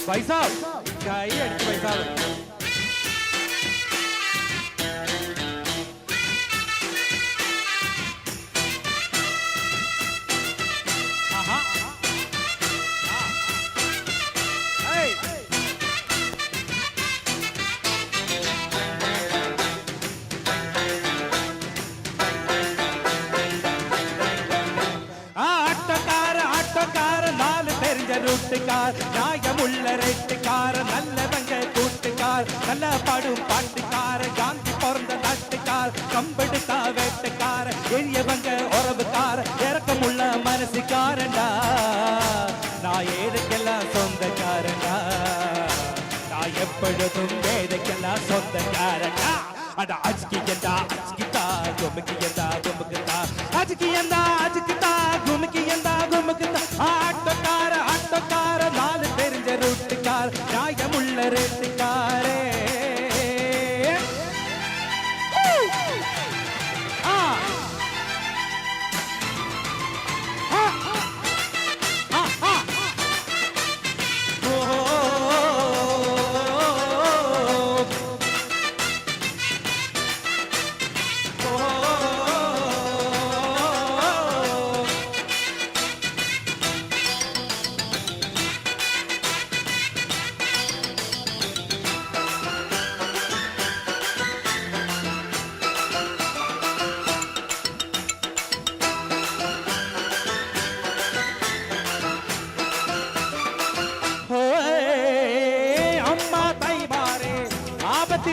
പൈസ കൈ അടിച്ച് പൈസ ரூட்டுக்கார் நியாயமுள்ள ரேட்டுக்கார் நல்லவங்க கூட்டுக்கார் நல்ல பாடும் பாட்டுக்கார காந்தி பிறந்த நாட்டுக்கார் கம்பெடுத்தா வேட்டுக்கார எளியவங்க உறவுக்கார இறக்கமுள்ள மனசுக்காரண்டா நான் ஏழைக்கெல்லாம் சொந்தக்காரண்டா நான் எப்பொழுதும் வேலைக்கெல்லாம் சொந்தக்காரண்டா அட அஜ்கி எந்தா அஜ்கிதா குமுக்கி எந்தா குமுக்குதா அஜ்கி எந்தா அஜ்கிதா குமுக்கி எந்தா குமுக்குதா ஆட்டோக்கார ஆட்டோக்கார நாலு தெரிஞ்ச ரூட்டுக்கார் நியாயமுள்ள ரேட்டுக்காரே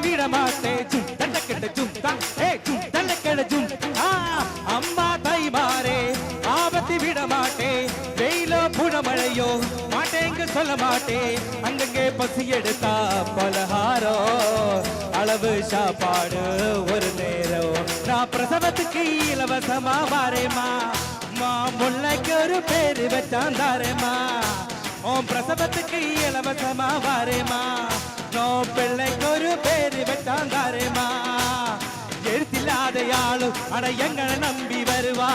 விட மாட்டே ஜும் தண்டக்கட ஜும் தான் ஏ ஜும் தண்டக்கட ஜும் அம்மா தாய் மாறே ஆபத்தி விட மாட்டே வெயிலோ புனமழையோ மாட்டேங்க சொல்ல மாட்டே அங்கங்கே பசி எடுத்தா பலஹாரோ அளவு சாப்பாடு ஒரு நேரம் நான் பிரசவத்துக்கு இலவசமா வாரேமா மா முல்லைக்கு ஒரு பேரு வச்சான் தாரேமா ஓம் பிரசவத்துக்கு இலவசமா வாரேமா நோ பிள்ளைக்கு ஒரு பேரு வெட்டாந்தாரேமா எழுத்தில்லாதையாளும் அட எங்களை நம்பி வருவா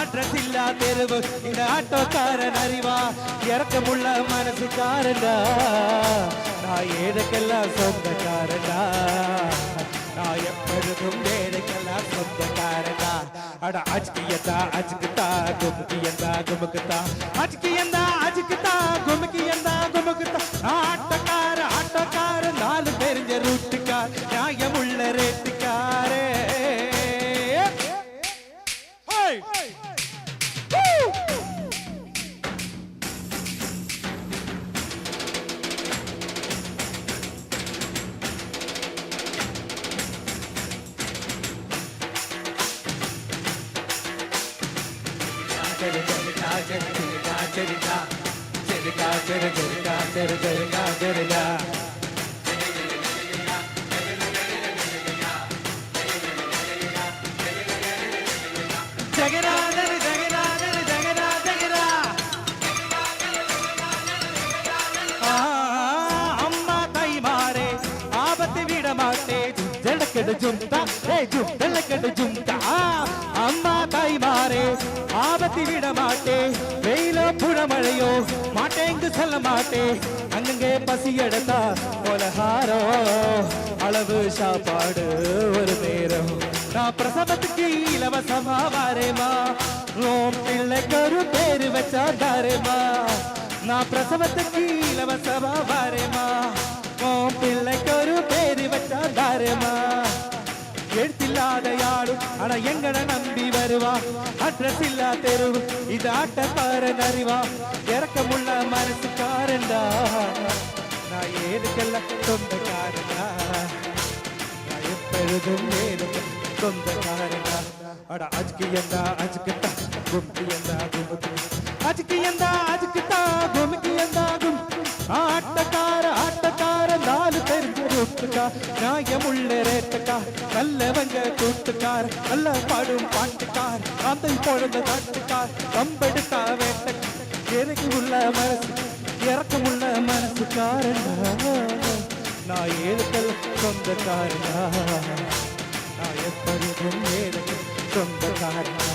அட்ரஸ் இல்லா தெருவு இந்த ஆட்டோக்காரன் அறிவா இறக்கமுள்ள மனசுக்காரண்டா நான் ஏழைக்கெல்லாம் சொந்தக்காரண்டா நான் எப்பொழுதும் வேலைக்கெல்லாம் சொந்தக்காரண்டா அட அஜ்கியந்தா அஜ்கிதா குமுக்கியந்தா குமுக்குதா அஜ்கியந்தா அஜ்கிதா குமுக்கியந்தா குமுக்குதா ஆட்டோக்கார ஆட்டோக்கார நாலு தெரிஞ்ச ரூட்டுக்கார் நியாயமுள்ள ரேட்டுக்காரே அம்மா தாய் மாறே ஆபத்து விட மாட்டே ஜலக்கடு ஜும்தா ஏ ஜும் ஜலக்கடு ஜும்தா அம்மா தாய் மாறே ஆபத்து விட மாட்டே வெயிலோ புனமழையோ மாட்டேங்கு சொல்ல மாட்டே அங்கங்கே பசி எடுத்தா பலஹாரோ அளவு சாப்பாடு ஒரு நேரம் நான் பிரசவத்துக்கு இலவசமா வாரேமா ஓம் பிள்ளைக்கு ஒரு பேரு வச்சா தாரேமா நான் பிரசவத்துக்கு இலவசமா வாரேமா ஓம் பிள்ளைக்கு ஒரு பேரு வச்சா தாரேமா எழுத்தில்லாத யாரும் ஆனா எங்களை நம்பி வருவா அட்ரஸ் இல்லா தெருவு இது ஆட்டக்காரன் அறிவா இறக்கமுள்ள மனசுக்காரண்டா நான் ஏதுக்கெல்லாம் சொந்தக்காரண்டா நான் எப்பொழுதும் ஏதுக்கு சொந்தக்காரண்டா அட அஜ்கியந்தா அஜ்கிதா கும்கியந்தா குமுக்கு அஜ்கியந்தா அஜ்கிதா கும்கியந்தா கும் ஆட்டக்கார ஆட்டக்கார நாலு தெரிஞ்ச ரூட்டுக்கா நியாயமுள்ள ரேட்டுக்கா நல்லவங்க கூட்டுக்கார் நல்ல பாடும் பாட்டுக்கார் அந்த பொழுது நாட்டுக்கார் கம்பெடுத்தா வேட்டக்கார் எனக்கு உள்ள மனசு இறக்கமுள்ள மனசுக்காரண்டா நான் ஏழுக்கெல்லாம் சொந்தக்காரண்டா நான் எப்பொழுதும் ஏழுக்கு சொந்தக்காரண்டா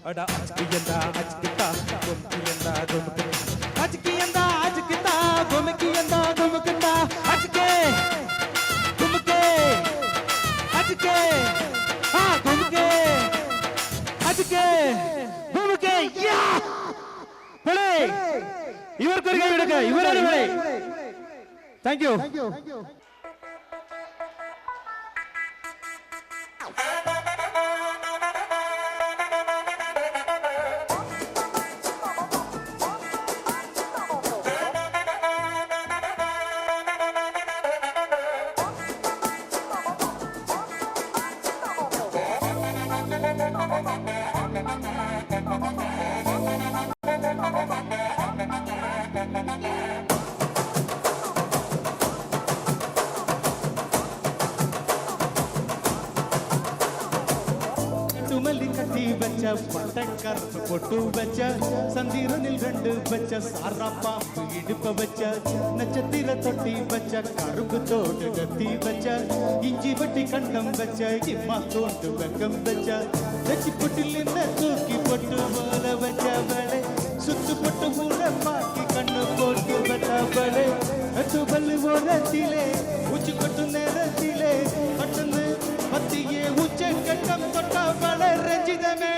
அட அஜ்கியந்தா அஜ்கிதா கும்கியந்தா குமுக்கு அஜ்கியந்தா அஜ்கிதா குமுக்கியந்தா குமுக்கு കാറ്റുക്കേ ഭൂമിക്കേ ഇവർക്കൊരു കൈ എടുക്ക ഇവരാണ് ഇവിടെ. Thank you. பட்டக்கருப்பு பொட்டு வச்ச சந்திரனில் 2 வச்ச சாராப்பாம்பு இடுப்ப வச்ச நட்சத்திர தொட்டி வச்ச கரும்பு தோடு கத்தி வச்ச இஞ்சி வட்டி கண்டம் வச்ச இம்மா தோண்டு வெக்கம் வச்ச தச்சி பொட்டில் என்ன தூக்கி பொட்டு போல வச்சவளே சுத்து பொட்டு மூட பாக்கி கண்ணு போட்டு வச்சவளே துபல்லு ஓரத்திலே உச்சி கொட்டு நேரத்திலே கட்டந்து பத்தியே உச்ச கட்டம் தொட்டவளே ரஞ்சிதமே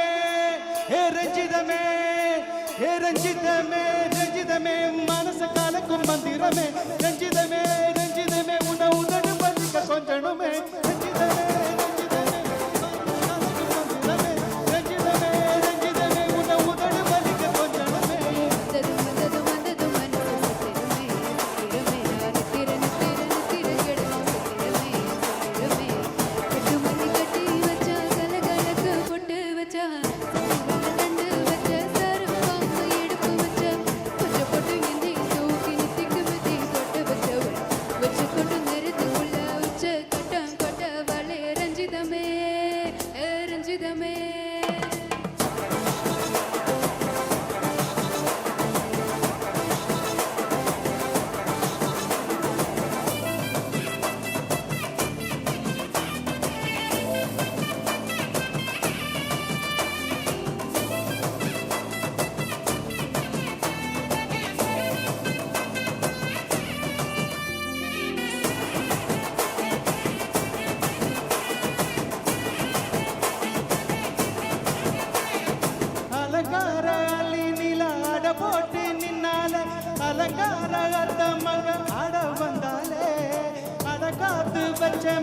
ரஞ்சிதமே ரஞ்சிதமே ரஞ்சிதமே மனச காலக்கும் மந்திரமே ரஞ்சிதமே ரஞ்சிதமே உன உதடு பந்திக்க கொஞ்சணுமே ரஞ்சிதமே ரஞ்சிதமே மந்திரமே ரஞ்சிதமே ரஞ்சிதமே உன உதடு பந்திக்க கொஞ்சணுமே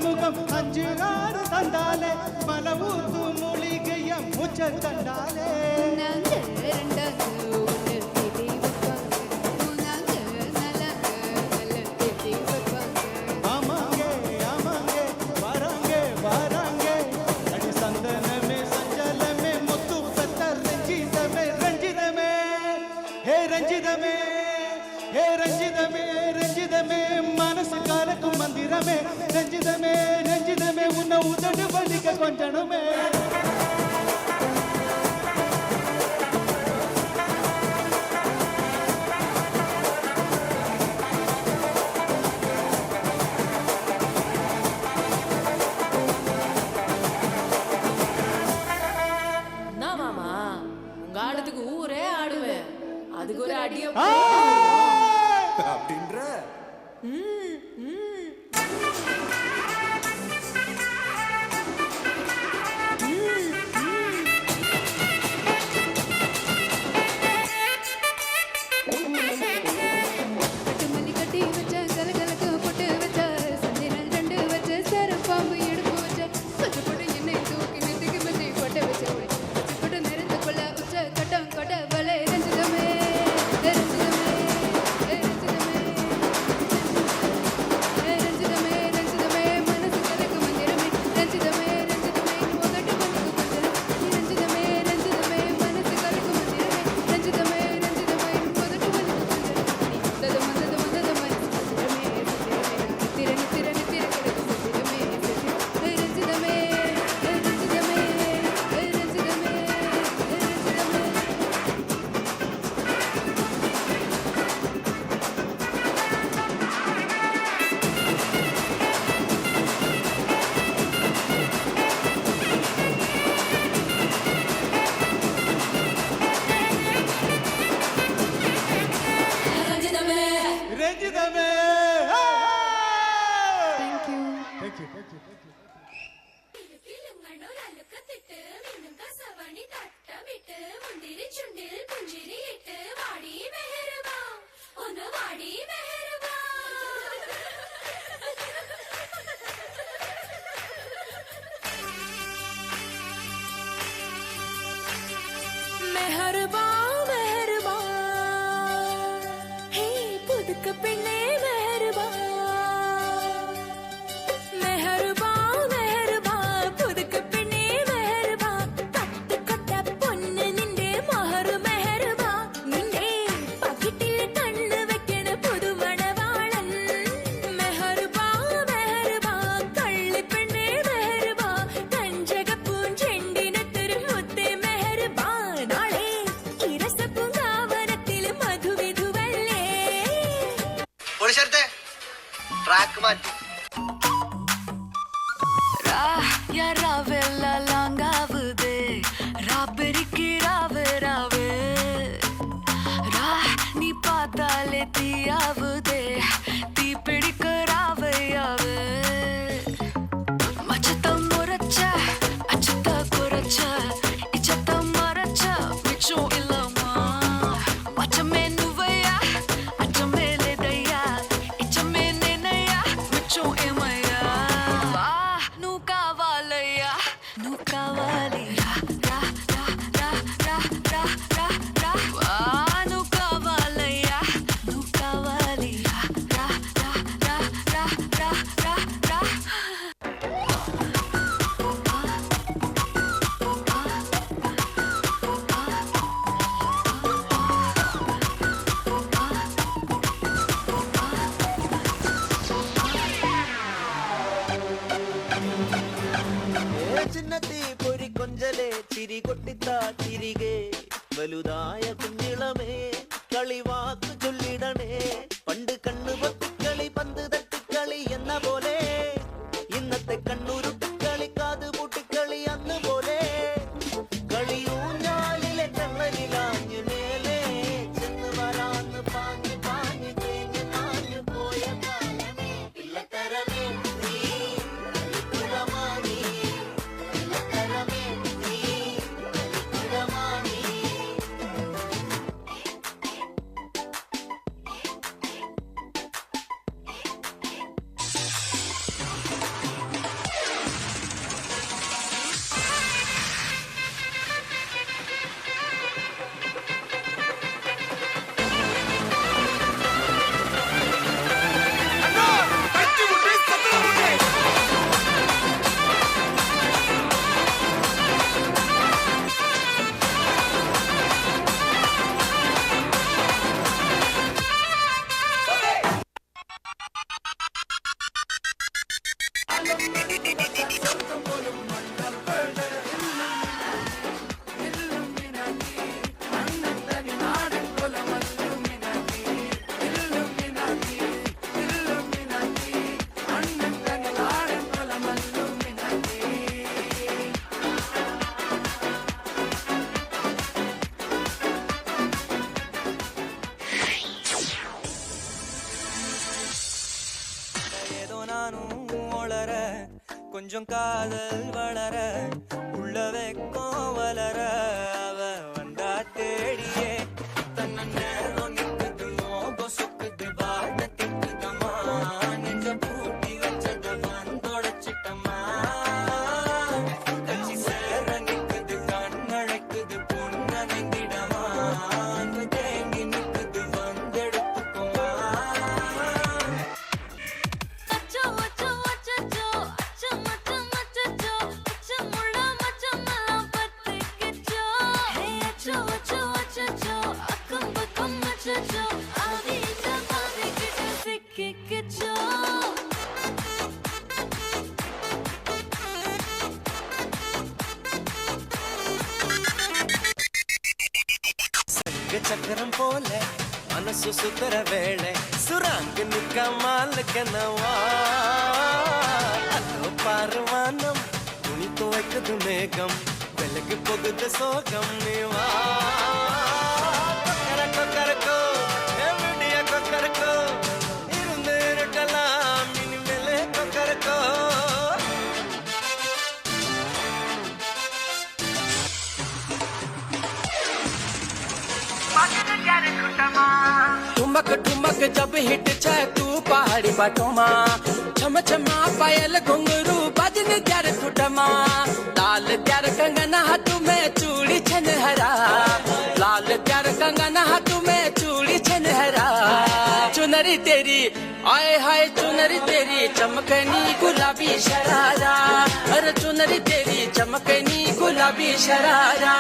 முகம் 5 6 தந்தாலே மலவூத்து மூலிகைய முச்ச தந்தாலே ஆமாங்கே ஆமாங்கே வராங்கே வராங்கே அடி சந்தனமே சஞ்சலமே முத்து பெத்த ரஞ்சிதமே ரஞ்சிதமே ஹே ரஞ்சிதமே ஹே ரஞ்சிதமே ரஞ்சிதமே மனசு காலக்கும் மந்திரமே ரஞ்சிதமே ரஞ்சிதமே உன்னை உதடு வலிக்க கொஞ்சணுமே மாமா உங்க ஆடத்துக்கு ஊரே ஆடுவேன் அதுக்கு ஒரு அடிய அப்படின்ற മെഹർബാ മെഹർബാ ഹേ പുതുക്ക പെണ്ണേ മെഹർബാ മെഹർബാ മെഹർബാ പുതുക്ക പെണ്ണേ മെഹർബാ കട്ടുകൊട്ട പൊന്ന് നിന്റെ മഹർ മെഹർബാ നിന്റെ പകിട്ടിൽ കണ്ണ് വെക്കണ പുതുമണവാളൻ മെഹർബാ മെഹർബാ കള്ളിപ്പെണ്ണേ മെഹർബാ കഞ്ചകപ്പൂഞ്ചെണ്ടിനത്തൊരു മുത്തേ മെഹർബാ നാളെ ഇരസപ്പൂങ്കാവനത്തിൽ മധുവിധുവല്ലേ ട്രാക്ക് മാറ്റി രാവെല്ല ലാങ്കാവുതേ രാപ്പരിക്ക് രാവ് രാവ് രാ നീ പാത്താലെ തീയാവുതേ തീ പിടിക്ക രാവയാവ് മച്ചത്തം മുറച്ച അച്ചത്ത കുറച്ച ഇച്ചത്തം മറച്ച മിച്ചോ ഇല്ലമാ മച്ചമേ നുവയ അച്ചമേ ലെദയ ഇച്ചമേ നെനയ മിച്ചോ എമയ വാ नु कावालया नु कावाली रा रा रा रा रा रा रा रा वा नु कावालया नु कावाली रा रा रा रा रा रा रा ചിന്നത്തി പൊരി കൊഞ്ചലെ ചിരി കൊട്ടിത്താ ചിരികെ വലുതായ കുഞ്ഞിളമേ കളിവാക്ക് ചൊല്ലിടണേ പണ്ട് കണ്ണു പൊത്തിക്കളി പന്ത് തട്ടിക്കളി എന്ന പോലെ ഇന്നത്തെ കണ്ണുരുട്ടിക്കളി കാത് പൂട്ടിക്കളി അന്ന് പോലെ കളിയൂഞ്ഞാലിലെ കണ്ണലിലാഞ്ഞു മേലെ ചെന്ന് വരാന്ന് പാഞ്ഞു പാഞ്ഞു തേഞ്ഞു നാഞ്ഞു പോയ കാലമേ ഇല്ലത്തരമേ നീ കുലമാനീ ഇല്ലത്തരമേ നീ കുലമാനീ ஏதோ நானும் ஒளர கொஞ்சம் காதல் வளர உள்ள வெக்கம் வளர அவ வந்தா தேடியே தன்ன நேரம் நிக்குது மோகம் சுக்குது வாழ திக்குதம்மா நெஞ்ச பூட்டி வச்சத வந்தொடச்சிட்டம்மா கட்சி சேர நிக்குது கண்ணழைக்குது பொன்னணைந்திடமா அங்கு தேங்கி நிக்குது வந்தெடுத்துக்குமா அச்சோ அச்சோ அச்சோ அச்சம் அச்சம் அச்சோ அச்சமுள்ள மச்சமெல்லாம் பத்திக்கிச்சோ ஹே அச்சோ அச்சோ அச்சோ அக்கம் பக்கம் அச்சோ ஆதிட்ட பாதிக்கிட்டு சிக்கிக்கிச்சோ ചക്രം പോലെ മനസ്സു സുതര വേളെ സുറാങ്ക് നിക്കമാലക്കനവാ അതോ പാർവാനം തുണി തുവയ്ക്കതു മേഘം വെലക്ക് പൊകുത സോകം നീവാ കൊക്കരക്കോ കരക്കോ എവിടെയ കൊക്കരക്കോ ഇരുന്ന് ഇരട്ടലാം ഇനി മേലെ കൊക്കരക്കോ ठुमक ठुमक जब हिट जाए तू पहाड़ी बटोमा छम छमा पायल घुंगरू बजन त्यार टूटमा ताल त्यार कंगना हाथ में चूड़ी छन हरा कंगन हाथ में चूड़ी छनहरा चुनरी तेरी आए हाय चुनरी तेरी चमकनी गुलाबी शरारा अरे चुनरी तेरी चमकनी गुलाबी शरारा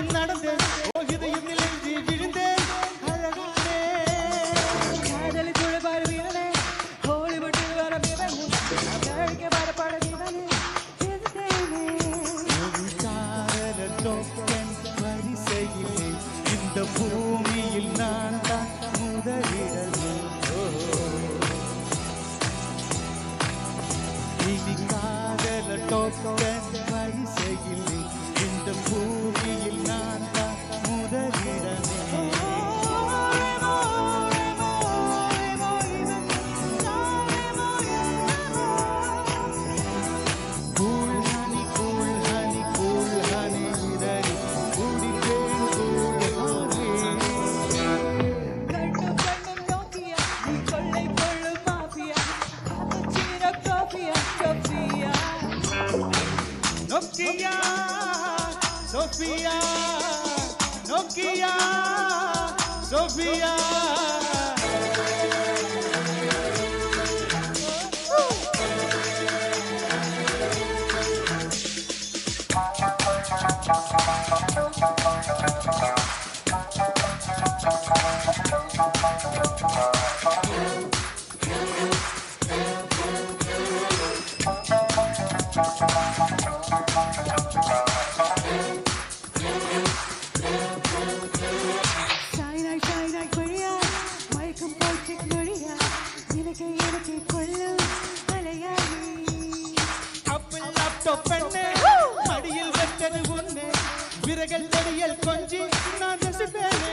கொஞ்சம் நடந்தேன் ஓ இதயம் நிலைந்து விழுந்தேன் அழகானே காதலுக்குள்ள பாரு வீரனே ஹாலிவுட்டில் வர வீரன் அமெரிக்க வர பட வீரனே காதல் டோக்கன் வரிசையிலே இந்த பூமியில் நான் தான் முதலிடமே இனி காதல் டோக்கன் வரிசையிலே இந்த பூமியில் நான் தான் முதலிடமே Nokia, Sofia, Nokia, Sofia. மடியில் வெட்டது ஒண்ணு விரகல் தெரியல் கொஞ்சி நான் ரசிப்பேனே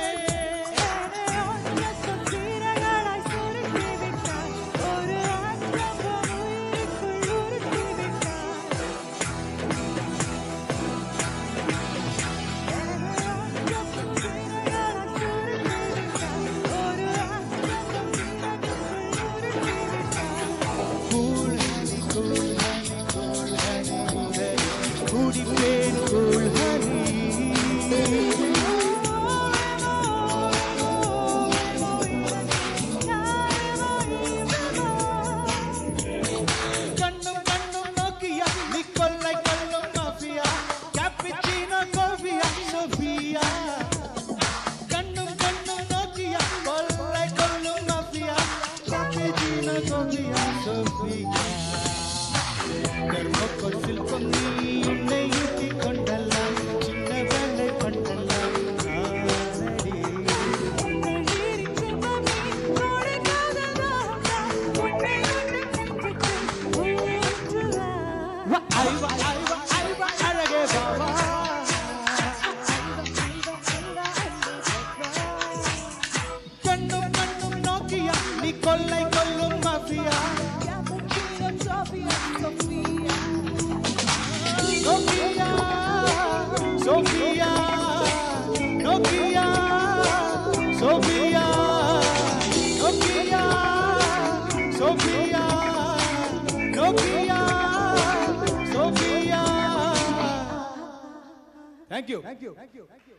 கொள்ளை கொள்ளும் mafia Nokia, Sofia, Nokia, Sofia, Nokia, Sofia, Nokia, Sofia. Thank you. Thank you. Thank you. Thank you.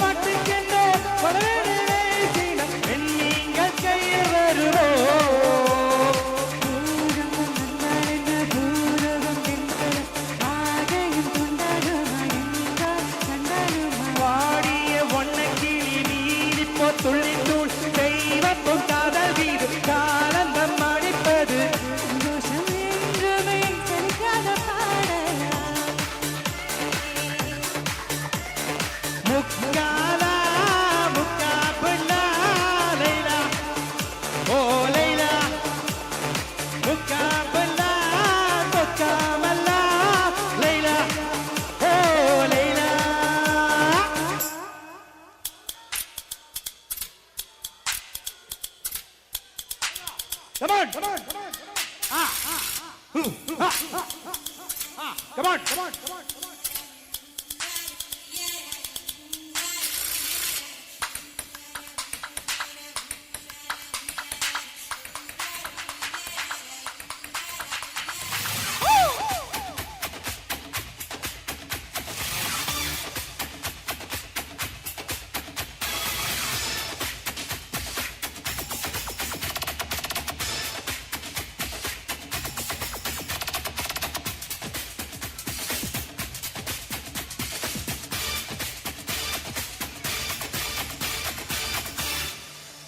மாட்டுக்கென்னோ வரவேணே சீனம் நீங்கள் கையில் வருவோ வாடிய ஒன்னக்கிளி நீரிப்போ துள்ளி தூள் தெய்வப்பும் காதல் வீடு காலந்தம் அடிப்பது முக்காலா முக்கா பிள்ளா லைலா ஓ லைலா முக்கா பிள்ளா முக்கா மல்லா லைலா ஓ Laila Come on, come on, come on. Come on, come on, come on.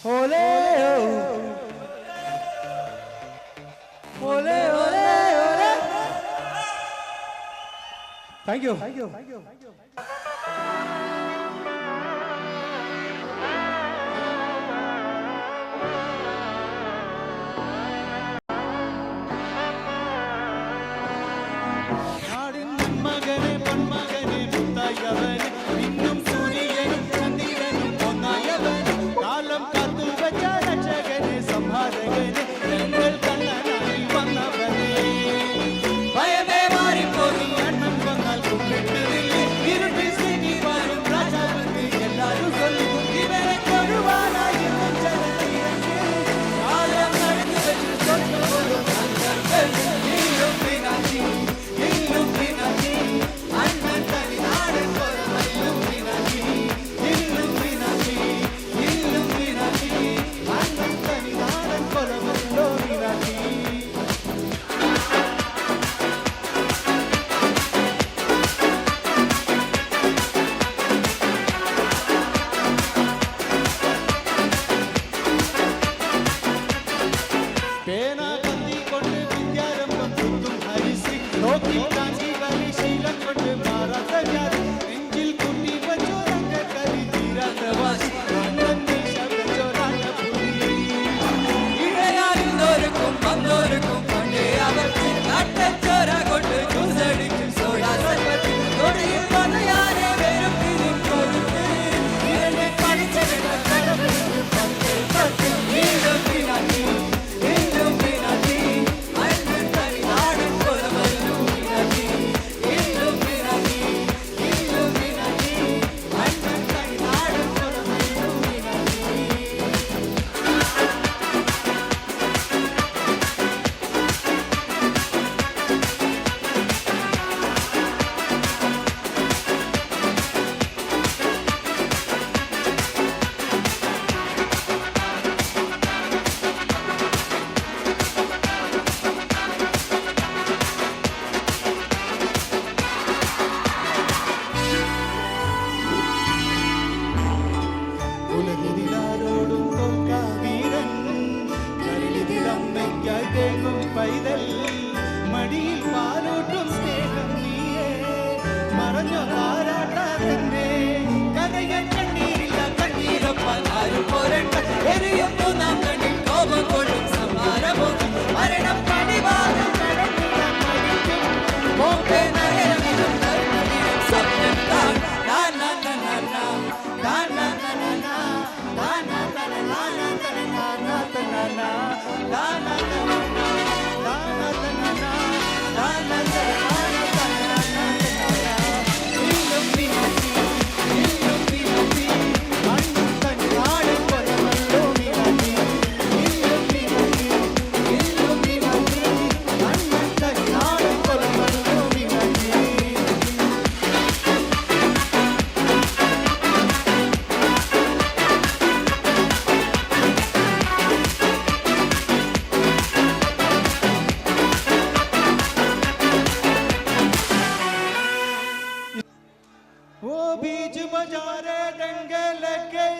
Ole, ole, ole, ole. Thank you. Thank you. Thank you. Thank you. നാടിൻ മകനെ പൊന്മകനെ മുത്തായവനെ ഇന്നും സൂര്യനും ചന്ദ്രനും ഒന്നായവനെ കാലം കാത്തു വെച്ച രക്ഷകനെ സംഹാരകനെ ഞങ്ങൾ കണ്ണനായി വന്നവനെ ഭയമേ മാറിപ്പോയി എണ്ണം വന്നാൽ കുമ്പിട്ട്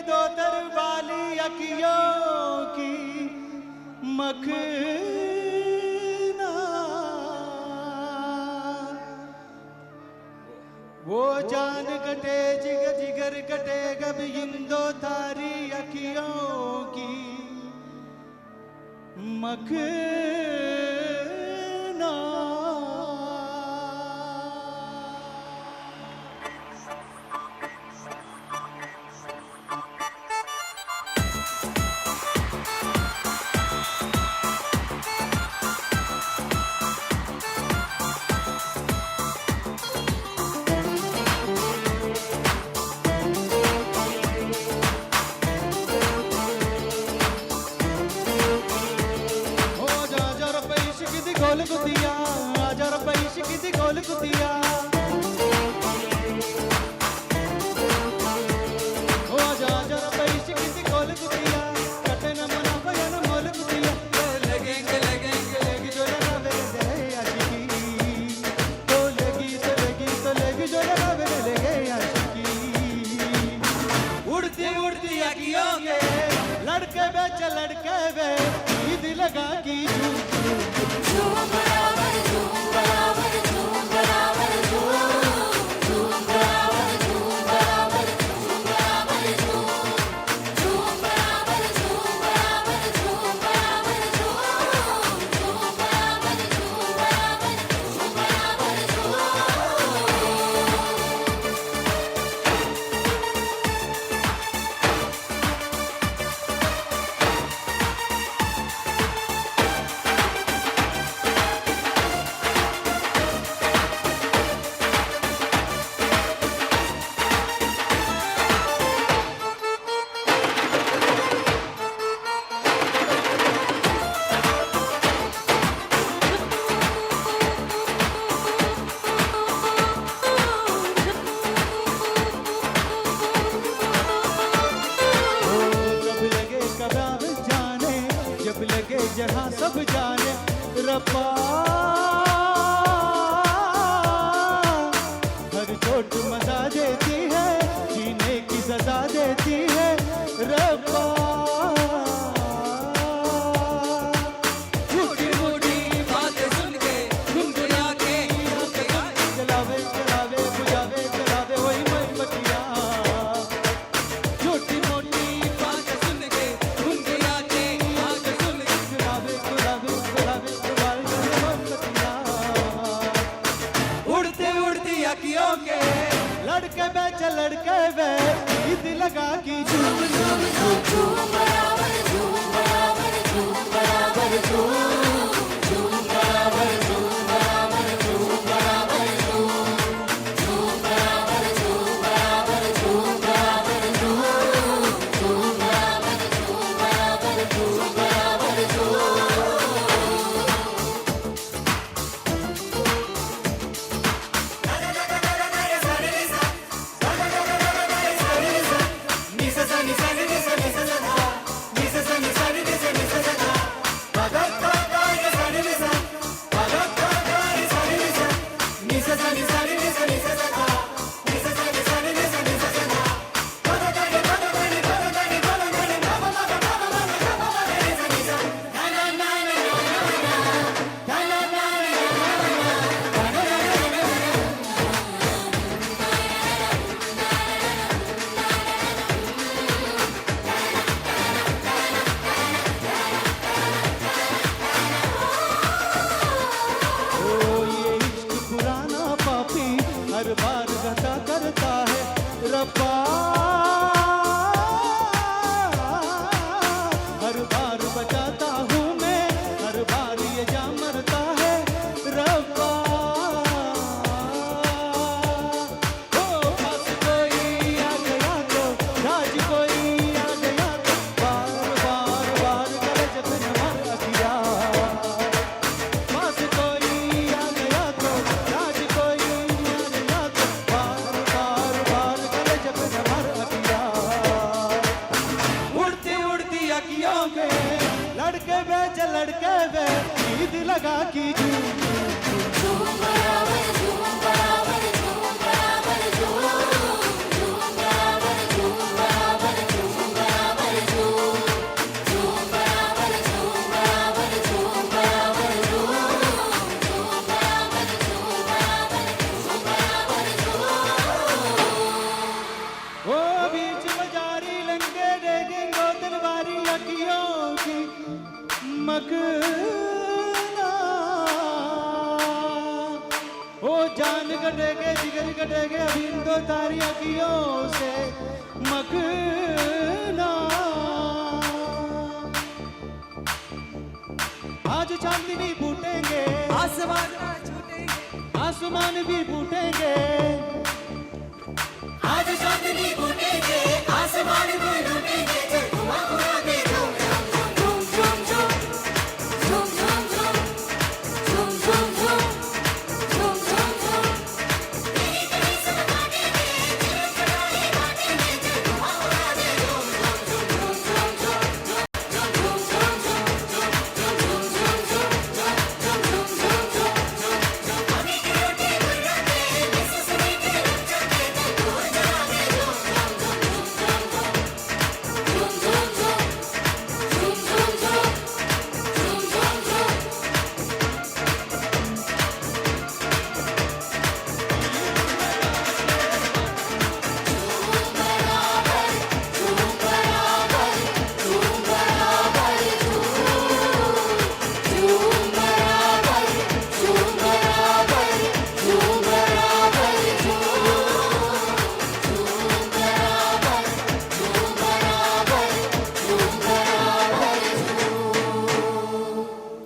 दो तरवाली अखियों की मखना, वो जान कटे जिगर जिगर कटे कब इन दो तारी अखियों की मखना। गोल कुतिया आजा रब्बा इश्क दी गोल कुतिया, ओ आजा आजा रब्बा इश्क दी गोल कुतिया, कटे न मना भया न मोल कुतिया, लगेंगे लगेंगे लगी जो लगावे दे आशिकी, तो लगी जो लगावे लगे आशिकी। उड़ती उड़ती अखियों के लड़के बे चल लड़के बे ईद लगा की जहाँ सब जाने रब्बा, हर चोट मजा देती है जीने की सजा देती है रब्बा। झूठी मूठी बातें सुन के गुनगुना के जलावे जलावे बुझावे जलावे वही मोमबत्तियाँ। झूठी मोटी बातें सुन के गुनगुना के उड़ते उड़ती अखियों के लड़के बे चल लड़के बे ईद लगा की झूम झूम झूम झूम बराबर झूम बराबर झूम बराबर झूम झूम बराबर झूम बराबर झूम बराबर झूम झूम बराबर झूम बराबर झूम बराबर झूम झूम बराबर झूम बराबर झूम बराबर झूम। हर बार गता करता है रब्बा, हर बार बचाता हूँ मैं हर बार ये जा मरता है रब्बा। ओ पास कोई आ गया तो राज कोई आ गया तो बार बार बार करे जब नमर अखिया। पास कोई आ गया तो राज कोई लड़के बे चल लड़के बे ईद लगा की झूम झूम बराबर झूम बराबर झूम बराबर झूम झूम बराबर झूम बराबर झूम तिरंगे देखेंगे तलवारी अखियों की मगना ओ जान कटेगे जिगर कटेगे अभी तो तारी अखियों से मगना आज चांदनी फूटेंगे आसमान ना छूटेंगे आसमान भी फूटेंगे आज चांदनी फूटेंगे आसमान भी लूटेंगे चल घुमा घुमा के झूम झूम झूम झूम झूम झूम झूम झूम झूम झूम झूम झूम झूम तेरी तेरी सब बाटेंगे चलो चढ़ाई बाटेंगे चल घुमा घुमा के झूम झूम झूम झूम झूम अभी की रोटी बुर्राते मिस सुनी के लचके दूर जाके झूम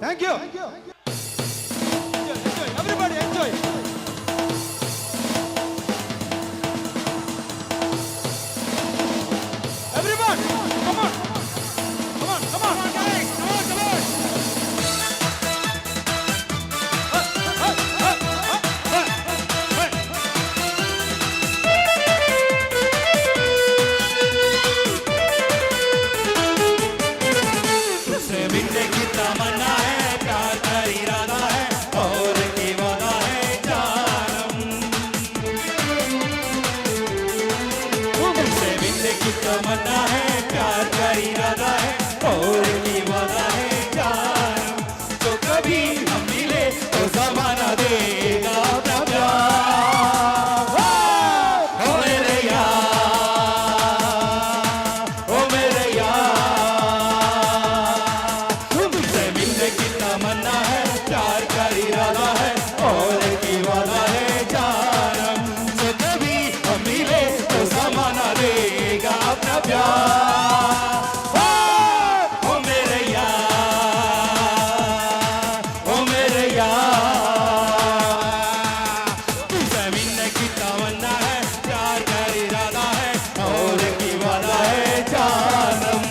Thank you. Enjoy. Everybody enjoy. Everyone, come on. Come on, come on. Guys, come on, come on. तुझसे मिलने की तमन्ना है, प्यार का इरादा है और की वादा है जानम। तुझसे मिलने की तमन्ना है, प्यार का इरादा है और की वादा है जानम। तो कभी हम मिले तो जमाना देगा अपना प्यार। ओ मेरे यार, ओ मेरे यार, तुमसे मिलने की तमन्ना है, प्यार का इरादा है और की वादा है जानम। तो कभी हम मिले तो जमाना देगा अपना प्यार। ओ मेरे यार, ओ मेरे यार, तुमसे मिलने की तमन्ना है, प्यार का इरादा है और की वादा है जानम।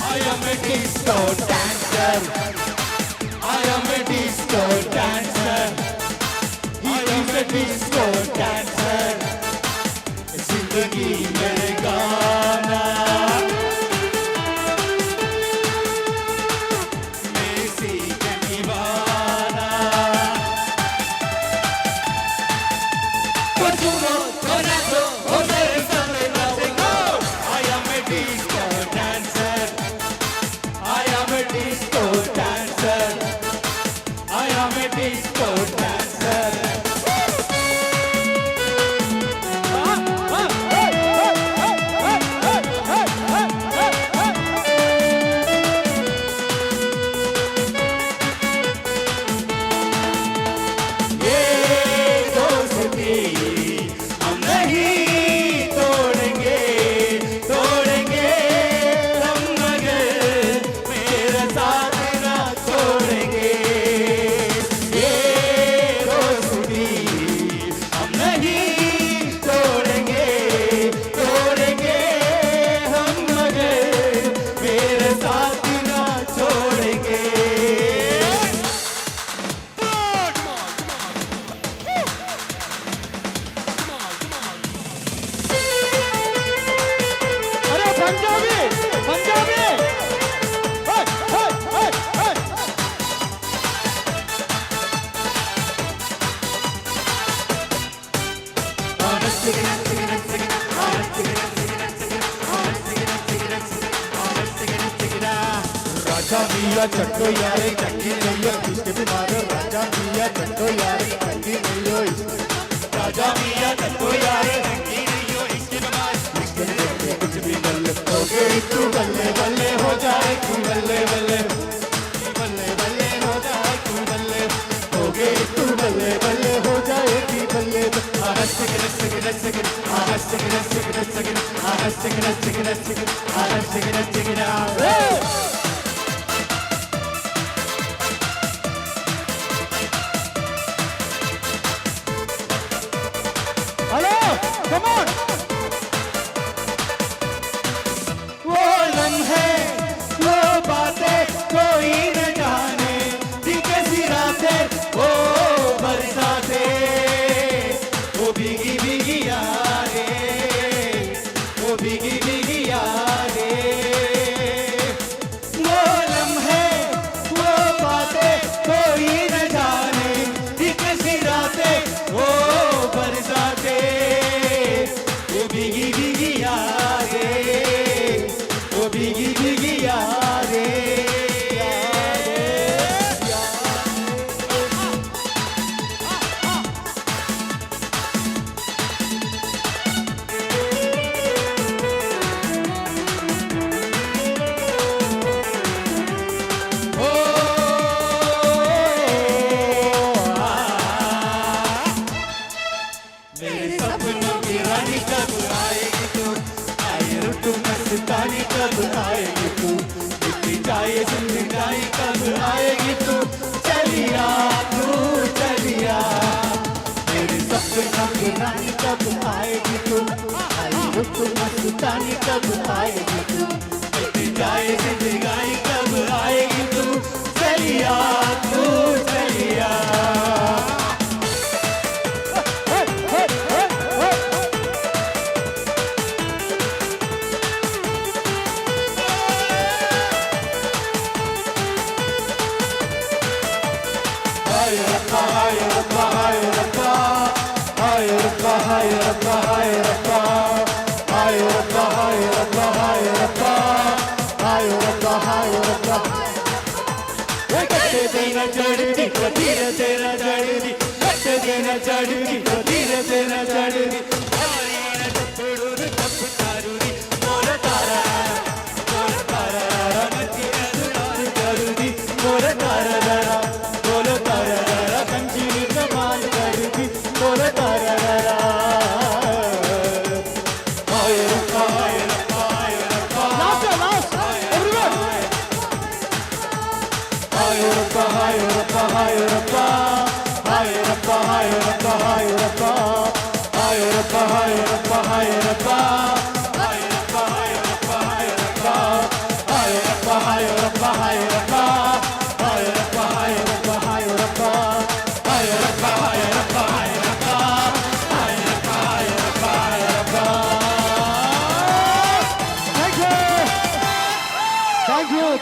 I am a disco dancer. I am a disco dancer. He is a disco dancer. जिंदगी मेरे गाना, मेसी के दीवाना। कुछ हो तो नाचो, ओ मेरे सामने नाचेगा। I am a disco dancer. I am a disco dancer. I am a disco dancer. राजा मिया चट्टो यारे चट्टी नहीं हो इसके बीमार राजा मिया चट्टो यारे चट्टी नहीं हो राजा मिया चट्टो यारे चट्टी नहीं हो इसके बीमार इसके लिए कुछ भी बल्ले हो गई तू बल्ले बल्ले हो जाए तू बल्ले बल्ले बल्ले बल्ले हो जाए तू बल्ले हो गई तू बल्ले बल्ले हो जाए तू बल्ले हेलो कम ऑन वो लम्हे वो बातें कोई न जाने दिल के सिरा से वो बरसाते वो भीगी भीगी यारे वो भीगी भीगी यारे वो लम्हे वो बातें कोई न जाने दिल के सिरा से वो बरसाते वो भीगी भीगी यारे वो भीगी भीगी यारे मेरे सपनों की रानी कब आएगी तू आए रुतु मस्तानी कब आएगी तू इतनी जाए जिंदगानी कब आएगी तू चलिया मेरे सपनों की रानी कब आएगी तू आए रुतु मस्तानी कब आएगी तू इतनी जाए जिंदगानी कब आएगी तू चलिया देना चढ़ती धीरे तेरा चढ़ती कट्टे देना चढ़ती धीरे तेरा चढ़ती मोर तारा करुदी मोर तारा बोल तारा कंची कमाल करती मोर तारा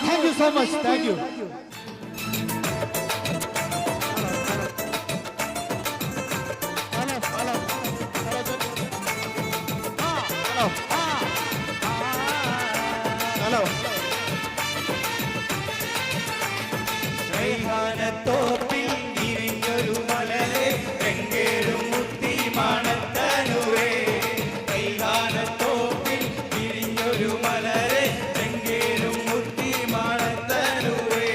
Thank you so much. Thank you. Hello. ോപ്പിൽ ഇരിഞ്ഞൊരു മലരെ എങ്കേടും മുത്തി മണത്തനുവേ കൈകാനത്തോപ്പിൽ ഇരിഞ്ഞൊരു മലരെ എങ്കേടും മുത്തി മണത്തനുവേ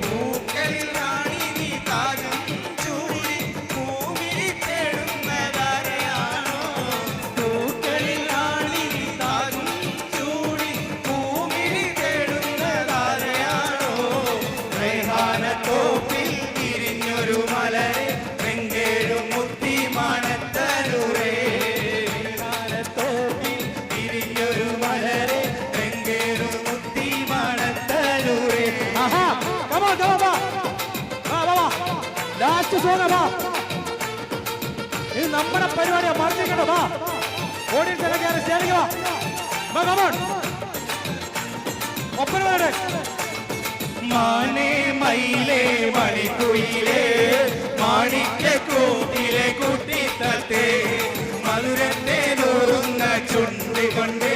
പൂക്കളിൽ റാണി നീ താകം ചൂടി ഭൂമിയിൽ തേടുന്നതാരെയാണോ പൂക്കളിൽ റാണി നീ താകം ചൂടി ഭൂമിയിൽ തേടുന്നതാരെയാണോ തോപ്പിൽ തിരിഞ്ഞൊരു മലരെ വെങ്കേടും മുത്തി മണത്തരുവേ തോപ്പിൽ തിരിഞ്ഞൊരു മലരെ വെങ്കേടും മുത്തി മണത്തരുവേ ലാസ്റ്റ് സോങ് വാ ഇത് നമ്മുടെ പരിപാടിയാ മറന്നിരിക്കണോ വാ ഓഡിയൻസ് ഇറങ്ങിയാണ് സ്റ്റേജിൽ വാ കമോൺ ഒപ്പന വരട്ടെ മാനേ മയിലേ മണിക്കുയിലേ മാണിക്കൂട്ടിലെ കുട്ടിത്തത്തെ മധുരത്തെ നൂറുന്ന ചുണ്ടി കൊണ്ട്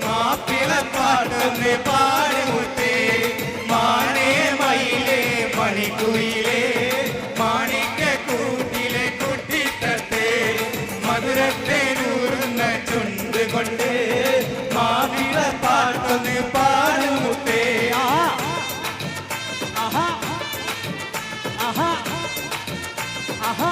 മാപ്പിളപ്പാട്ടൊന്ന് പാടുമുത്തേ പാട്ടൊന്ന് പാടുമുത്തേ. ആഹാ ആഹാ ആഹാ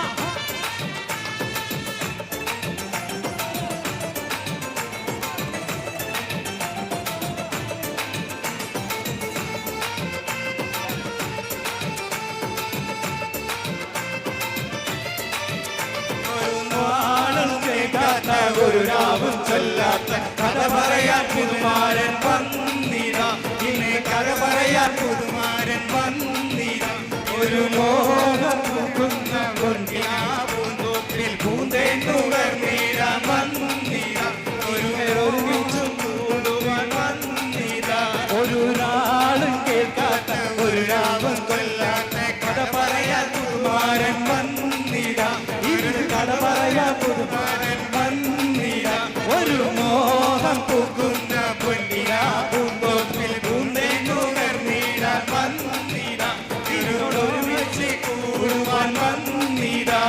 നാളും കേൾക്കാത്ത ഒരു രാവും ചൊല്ലാത്ത കഥ പറയാൻ പുതുമാരൻ വന്നിരാ. ഇന്ന് കഥ പറയാൻ പുതുമാരൻ വന്നിരാ. ഒരു മോഹം പൂക്കുന്ന പൊന്നിരാ പൂന്തോപ്പിൽ പൂന്തേൻ നുകർന്നീരാ വന്നിരാ. ഒരുമിച്ചും കൂടുവാൻ വന്നിരാ. ഒരു നാളും കേൾക്കാത്ത ഒരു രാവും കൊല്ലാത്ത കഥ പറയാൻ പുതുമാരൻ വന്നിരാ. ഇത് കഥ പറയാൻ പുതുമാരൻ വന്നിരാ. ഒരു മോഹം പൂക്കുന്ന പൊന്നിരാ പൂന്തോപ്പിൽ പൂന്തേൻ നുകർന്നീരാ വന്നിരാ. ഇതിനോടൊരുമിച്ച് കൂടുവാൻ വന്നിരാ.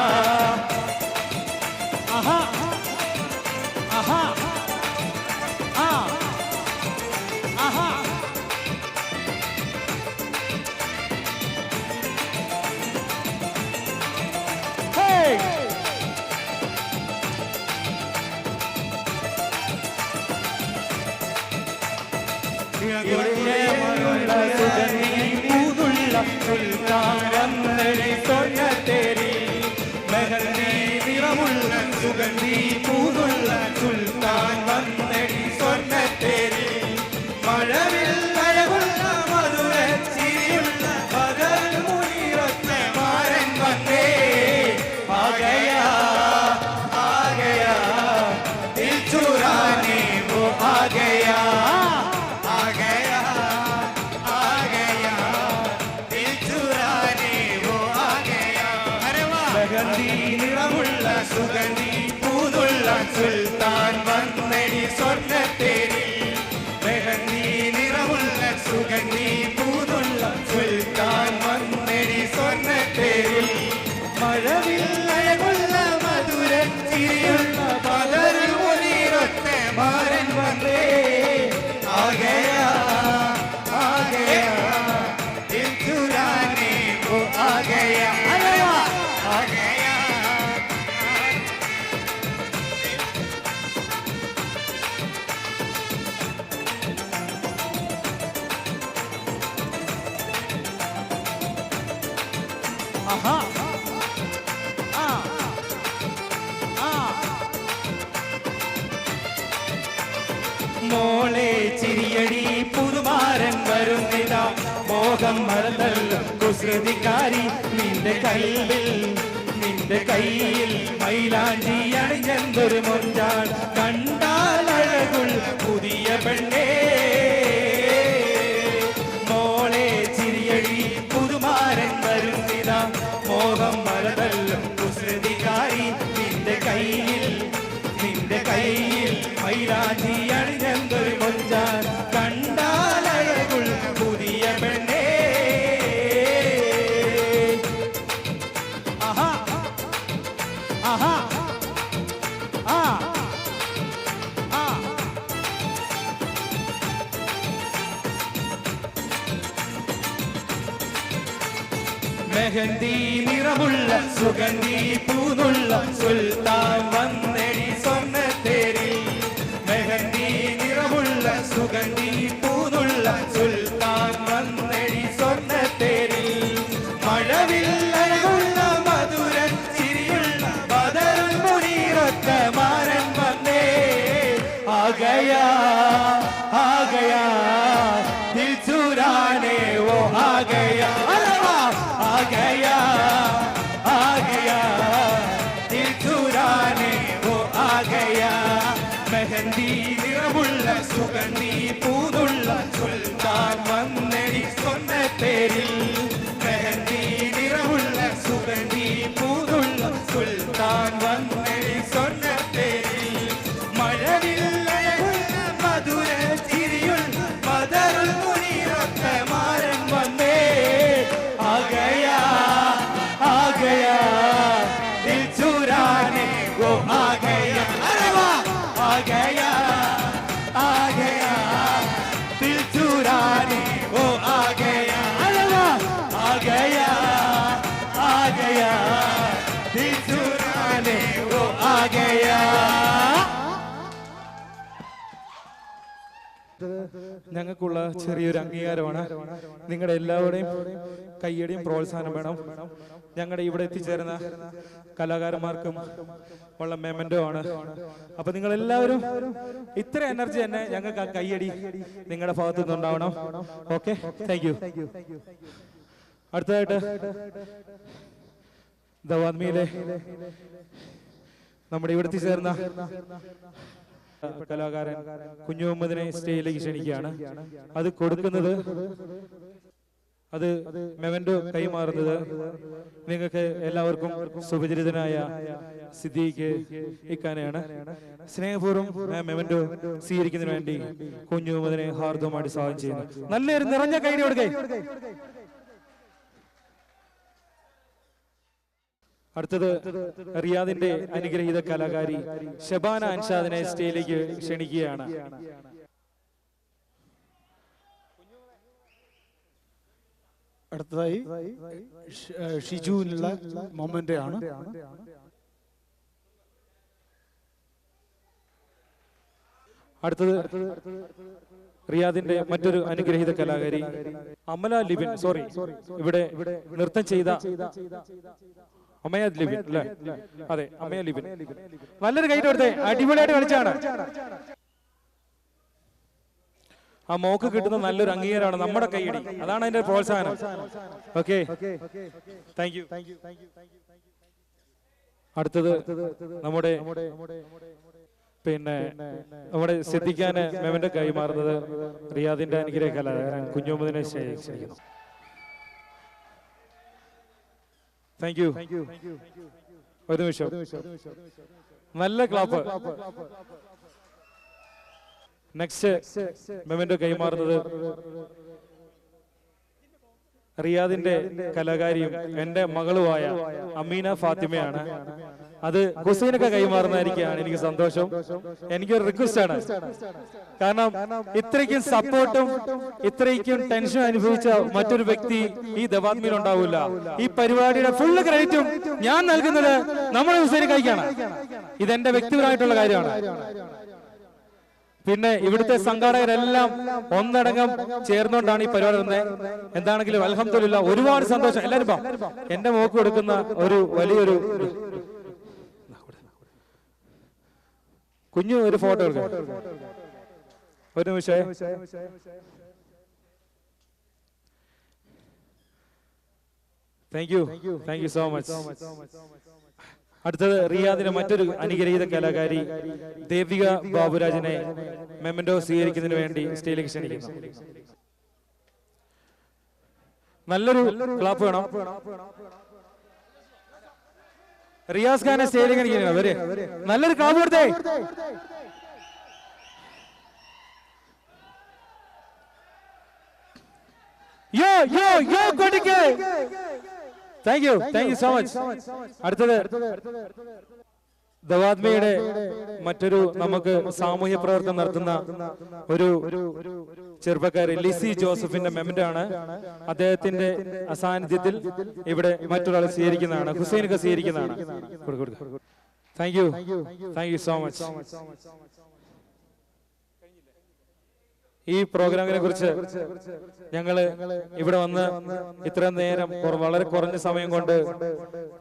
ആഹാ ആഹാ ആ ആഹാ ഹേയ് ഇളകുള്ള സുഗന്ധി പൂതുള്ള സുൽത്താനം നടി തൊഴത്തേരി. മെഹന്തി നിറമുള്ള സുഗന്ധി പൂതുള്ള സുൽത്താൻ വന്നടി സ്വർണ്ണത്തേരി. മഴവിൽ അഴകുള്ള മധുര ചിരിയുള്ള പകൽ മുനിറത്ത മാരൻ വന്നേ. ആകയാ ആകയാ ദിൽ ചുരാനെ വോ ആകയാ. സുഗന്ധി നിറമുള്ള സുഗന്ധി പൂതുള്ള സുൽത്താൻ വന്നടി സ്വർണ്ണത്തേരി. മെഹന്തി നിറമുള്ള സുഗന്ധി പൂതുള്ള സുൽത്താൻ വന്നടി സ്വർണ്ണത്തേരി. മഴവിൽ അഴകുള്ള മധുര ചിരിയുള്ള പലരും ഒലിരൊറ്റ മാരൻ വന്നേ. ആകയാ ആകയാ ദിൽ ചുരാനെ വോ ആകയാ. ആകയാ ആഹാ ആ ആ മോളെ ചിരിയടി പുതുമാരൻ വരുന്നിതാ. മോഹം മറന്നല്ലോ കുസൃതിക്കാരി നിന്റെ കയ്യിൽ മൈലാഞ്ചി അണിഞ്ഞെന്തൊരു മൊഞ്ചാൻ. കണ്ടാൽ അഴകുൾ പുതിയ പെണ്ണേ. മോളെ ചിരിയടി പുതുമാരൻ വരുന്നിതാ. മോഹം മറന്നല്ലോ കുസൃതിക്കാരി നിന്റെ കയ്യിൽ മൈലാഞ്ചി അണിഞ്ഞെന്തൊരു മൊഞ്ചാൻ. കണ്ടാൽ അഴകുൾ പുതിയ പെണ്ണേ. ആഹാ ആഹാ ആ ആ മെഹന്തി നിറമുള്ള സുഗന്ധി പൂനുള്ള സുൽത്താൻ വന്നടി സ്വർണ്ണത്തേരി. മെഹന്തി നിറമുള്ള സുഗന്ധി പൂനുള്ള സുൽത്താൻ വന്നടി സ്വർണ്ണത്തേരി. മഴവിൽ അഴകുള്ള മധുര ചിരിയുള്ള ബദറുൽ മുനീറൊത്ത മാരൻ വന്നേ. ആകയാ ആകയാ ദിൽ ചുരാനെ വോ ആകയാ. आ गया दिल चुराने वो आ गया. മെഹന്തി നിറമുള്ള സുഗന്ധി പൂതുള്ള സുൽത്താൻ വന്നടി സ്വർണ്ണത്തേരിൽ. മെഹന്തി നിറമുള്ള സുഗന്ധി പൂതുള്ള സുൽത്താൻ വന്നടി സ്വർണ്ണത്തേരിൽ. മഴവിൽ അഴകുള്ള മധുര ചിരിയുള്ള ബദറുൽ മുനീറൊത്ത മാരൻ വന്നേ. ആ ഗയാ ഞങ്ങൾക്കുള്ള ചെറിയൊരു അംഗീകാരമാണ്. നിങ്ങളുടെ എല്ലാവരുടെയും കയ്യടിയും പ്രോത്സാഹനം വേണം. ഞങ്ങളുടെ ഇവിടെ എത്തിച്ചേർന്ന കലാകാരന്മാർക്കും ഉള്ള മെമന്റോ ആണ്. അപ്പൊ നിങ്ങൾ എല്ലാവരും ഇത്ര എനർജി തന്നെ ഞങ്ങൾക്ക് ആ കയ്യടി നിങ്ങളുടെ ഭാഗത്തു നിന്നുണ്ടാവണം. Okay, thank you. അടുത്തതായിട്ട് ദവാദ്മിയിലെ നമ്മുടെ ഇവിടെ എത്തിച്ചേർന്ന കലാകാരൻ കുഞ്ഞു മുഹമ്മദിനെ സ്റ്റേജിലേക്ക് ക്ഷണിക്കുകയാണ്. അത് കൊടുക്കുന്നത്, അത് മെമന്റോ കൈമാറുന്നത് നിങ്ങൾക്ക് എല്ലാവർക്കും സുപരിചിതനായ സിദ്ദീഖ് ഇക്കാനെയാണ്. സ്നേഹപൂർവ്വം മെമന്റോ സ്വീകരിക്കുന്നതിന് വേണ്ടി കുഞ്ഞു മുഹമ്മദിനെ ഹാർദവമായിട്ട് സ്വാഗതം ചെയ്യുന്നു. നല്ലൊരു നിറഞ്ഞ കൈയ്യടി കൊടുക്കേ. അടുത്തത് റിയാദിന്റെ അനുഗ്രഹീത കലാകാരി ഷബാന അൻഷാദിനെ സ്റ്റേജിലേക്ക് ക്ഷണിക്കുകയാണ്. അടുത്തതായി ഷിജുവിനുള്ള മൊമെന്റ് ആണ്. അടുത്തത് റിയാദിന്റെ മറ്റൊരു അനുഗ്രഹീത കലാകാരി അമല ലിബിൻ, സോറി, ഇവിടെ നൃത്തം ചെയ്ത അമയ ലിബിൻ അല്ലേ? അതെ, അമയ ലിബിൻ. നല്ലൊരു കൈ കൊടുത്തേ, അടിപൊളിയായിട്ട് കളിച്ചാണ്. ആ മോക്ക് കിട്ടുന്ന നല്ലൊരു അംഗീകാരമാണ് നമ്മുടെ കൈയടി, അതാണ് അതിന്റെ പ്രോത്സാഹനം. Okay, thank you. അടുത്തത് നമ്മുടെ നമ്മുടെ സിദ്ദിഖാന് മെമന്റോ കൈമാറുന്നത് റിയാദിന്റെ അനുഗ്രഹ കലാകാരൻ കുഞ്ഞു മുഹമ്മദിനെ ക്ഷണിക്കുന്നു. Thank you. ഒരു നിമിഷം, നല്ല ക്ലാപ്പ്. നെക്സ്റ്റ് മെമന്റോ കൈമാറുന്നത് റിയാദിന്റെ കലാകാരിയും എന്റെ മകളുമായ അമീന ഫാത്തിമയാണ്. അത് ഹുസൈനൊക്കെ കൈമാറുന്നതായിരിക്കാണ് എനിക്ക് സന്തോഷം. എനിക്കൊരു റിക്വസ്റ്റ് ആണ്, കാരണം ഇത്രയ്ക്കും സപ്പോർട്ടും ഇത്രയ്ക്കും ടെൻഷൻ അനുഭവിച്ച മറ്റൊരു വ്യക്തി ഈ ദവാദ്മിയിൽ ഉണ്ടാവില്ല. ഈ പരിപാടിയുടെ ഫുള്ള് ക്രെഡിറ്റും ഞാൻ നൽകുന്നത് നമ്മുടെ ഹുസൈനക്കാണ്. ഇതെന്റെ വ്യക്തിപരമായിട്ടുള്ള കാര്യമാണ്. പിന്നെ ഇവിടുത്തെ സംഘാടകരെല്ലാം ഒന്നടങ്കം ചേർന്നുകൊണ്ടാണ് ഈ പരിപാടി വന്നത്. എന്താണെങ്കിലും അൽഹംദുലില്ലാ ഒരുപാട് സന്തോഷം. എല്ലാവരും എന്റെ മോക്ക് കൊടുക്കുന്ന ഒരു വലിയൊരു കുഞ്ഞു ഒരു ഫോട്ടോ എടുക്കാം. ഒരു നിമിഷം. Thank you so much. അടുത്തത് റിയാദിലെ മറ്റൊരു അനുഗ്രഹീത കലാകാരി ദേവിക ബാബുരാജിനെ മെമന്റോ സ്വീകരിക്കുന്നതിന് വേണ്ടി സ്റ്റേജിലേക്ക് ക്ഷണിക്കുന്നു. നല്ലൊരു ക്ലാപ്പ് വേണം. റിയാസ് ഖാനെ സ്റ്റേജിലേക്ക് ക്ഷണിക്കണം. വരെ നല്ലൊരു ക്ലാപ്പ് കൊടുത്തേ. യോ യോ യോ കൊടുക്കേ. Thank you so much. അടുത്തത് ദവാദ്മിയുടെ മറ്റൊരു നമുക്ക് സാമൂഹ്യ പ്രവർത്തനം നടത്തുന്ന ഒരു ചെറുപ്പക്കാരി ലിസി ജോസഫിന്റെ മെമന്റോ ആണ്. അദ്ദേഹത്തിന്റെ അസാന്നിധ്യത്തിൽ ഇവിടെ മറ്റൊരാൾ സ്വീകരിക്കുന്നതാണ്, ഹുസൈനൊക്കെ സ്വീകരിക്കുന്നതാണ്. Thank you so much. ഈ പ്രോഗ്രാമിനെ കുറിച്ച് ഞങ്ങള് ഇവിടെ വന്ന് ഇത്രയും നേരം വളരെ കുറഞ്ഞ സമയം കൊണ്ട്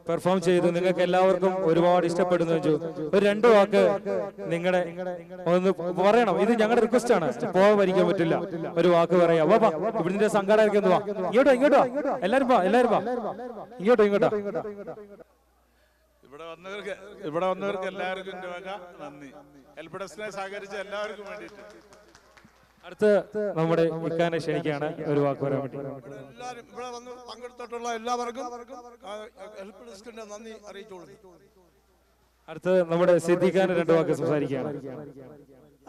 പെർഫോം ചെയ്തു. നിങ്ങൾക്ക് എല്ലാവർക്കും ഒരുപാട് ഇഷ്ടപ്പെടുന്നു. ഒരു 2 വാക്ക് നിങ്ങളുടെ ഒന്ന് പറയണം. ഇത് ഞങ്ങളുടെ റിക്വസ്റ്റ് ആണ്, പോകാതിരിക്കാൻ പറ്റില്ല. ഒരു വാക്ക് പറയാം. വാ, ഇവിടുത്തെ സംഘാടകർക്ക് ഒന്ന് വാ. ഇങ്ങോട്ടോ എല്ലാരും വാ. ഇങ്ങോട്ടോ. ഇവിടെ വന്നവർക്ക് എല്ലാവർക്കും നന്ദി. ഹെൽപ്ഡെസ്കിനെ സഹകരിച്ച എല്ലാവർക്കും വേണ്ടിയിട്ട്. അടുത്ത് നമ്മുടെ ഇക്കാനെ ക്ഷണിക്കുകയാണ് ഒരു വാക്ക് പറയാൻ വേണ്ടി. എല്ലാവരും ഇവിടെ വന്ന് പങ്കെടുത്തിട്ടുള്ള എല്ലാവർക്കും ഹെൽപ്ഡെസ്കിന്റെ നന്ദി അറിയിച്ചോളൂ. അടുത്ത് നമ്മുടെ സിദ്ദീഖാന് 2 വാക്ക് സംസാരിക്കുകയാണ്.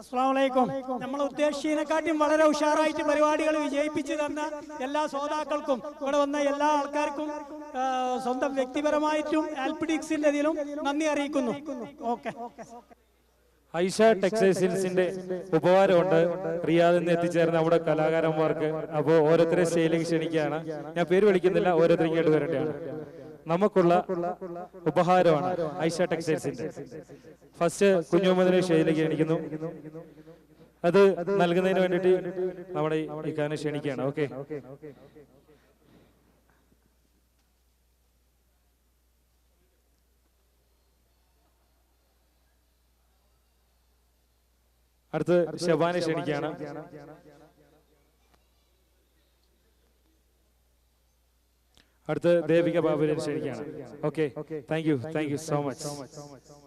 അസ്സലാമു അലൈക്കും. നമ്മൾ ഉദ്ദേശിച്ചതിനെക്കാട്ടും വളരെ ഉഷാറായിട്ട് പരിപാടികൾ വിജയിപ്പിച്ചു തന്ന എല്ലാ ശ്രോതാക്കൾക്കും ഇവിടെ വന്ന എല്ലാ ആൾക്കാർക്കും സ്വന്തം വ്യക്തിപരമായിട്ടും ആൽപിഡിക്സിന്റെ ഇതിലും നന്ദി അറിയിക്കുന്നു. ഓക്കെ. ഐഷ ടെക്സ്റ്റൈൽസിന്റെ ഉപഹാരമുണ്ട് റിയാദിൽ നിന്ന് എത്തിച്ചേർന്ന നമ്മുടെ കലാകാരന്മാർക്ക്. അപ്പോൾ ഓരോരുത്തരെ സ്റ്റേജിലേക്ക് ക്ഷണിക്കുകയാണ്. ഞാൻ പേര് വിളിക്കുന്നില്ല, ഓരോരുത്തരും കേട്ട് വരേണ്ടതാണ്. നമുക്കുള്ള ഉപഹാരമാണ് ഐഷ ടെക്സ്റ്റൈൽസിന്റെ. ഫസ്റ്റ് കുഞ്ഞു മുഹമ്മദിനെ സ്റ്റേജിലേക്ക് ക്ഷണിക്കുന്നു. അത് നൽകുന്നതിന് വേണ്ടിയിട്ട് നമ്മുടെ ഇക്കാനെ ക്ഷണിക്കുകയാണ്. ഓക്കെ, അടുത്ത് ഷബാനെ ക്ഷണിക്കുകയാണ്. അടുത്ത് ദേവിക ബാബുവിനെ ക്ഷണിക്കുകയാണ്. Okay, thank you so much.